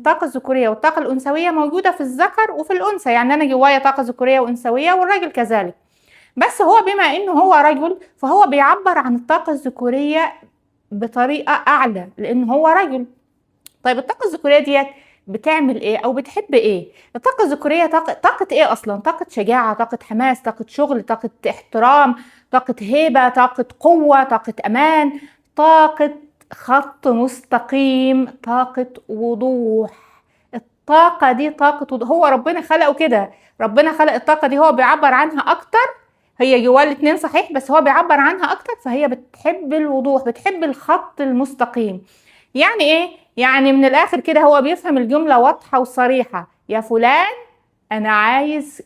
الطاقة الذكورية والطاقة الأنثوية موجودة في الذكر وفي الأنثى، يعني أنا جوايا طاقة ذكورية وأنثوية والراجل كذلك. بس هو بما إنه هو رجل فهو بيعبر عن الطاقة الذكورية بطريقة أعلى لأنه هو رجل. طيب الطاقة الذكورية ديت بتعمل ايه او بتحب ايه؟ الطاقة الذكورية طاقة ايه اصلا؟ طاقة شجاعة، طاقة حماس، طاقة شغل، طاقة احترام، طاقة هيبة، طاقة قوة، طاقة امان، طاقة خط مستقيم، طاقة وضوح. الطاقة دي طاقة وضوح. هو ربنا خلقه كده، ربنا خلق الطاقة دي، هو بيعبر عنها اكتر. هي جواه الاتنين صحيح بس هو بيعبر عنها اكتر، فهي بتحب الوضوح، بتحب الخط المستقيم. يعني ايه؟ يعني من الاخر كده هو بيفهم الجملة واضحة وصريحة. يا فلان انا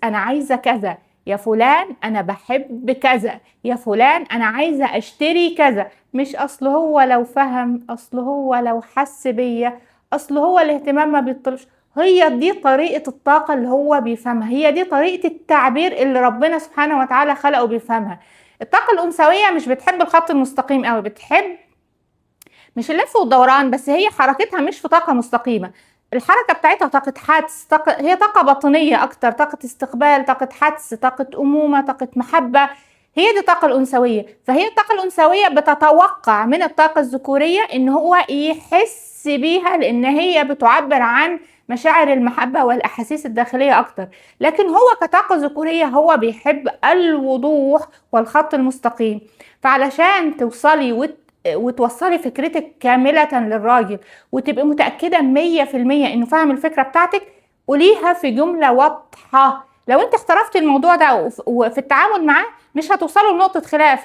عايزة كذا، يا فلان انا بحب كذا، يا فلان انا عايزة اشتري كذا. مش اصل هو لو فهم، اصل هو لو حس بيا، اصل هو الاهتمام ما بيطلبش. هي دي طريقة الطاقة اللي هو بيفهمها، هي دي طريقة التعبير اللي ربنا سبحانه وتعالى خلقه وبيفهمها. الطاقة الأنثوية مش بتحب الخط المستقيم قوي، بتحب مش اللف والدوران، بس هي حركتها مش في طاقة مستقيمة. الحركة بتاعتها طاقة حدس، هي طاقة باطنية أكتر، طاقة استقبال، طاقة حدس، طاقة أمومة، طاقة محبة. هي دي الطاقة الأنثوية. فهي الطاقة الأنثوية بتتوقع من الطاقة الذكورية إن هو يحس بيها، لأن هي بتعبر عن مشاعر المحبة والأحاسيس الداخلية أكتر. لكن هو كطاقة ذكورية هو بيحب الوضوح والخط المستقيم. فعلشان توصلي وتوصلي فكرتك كاملة للراجل وتبقي متأكدة 100% انه فاهم الفكرة بتاعتك، قوليها في جملة واضحة. لو انت احترفتي الموضوع ده وفي التعامل معاه مش هتوصلوا لنقطة خلاف.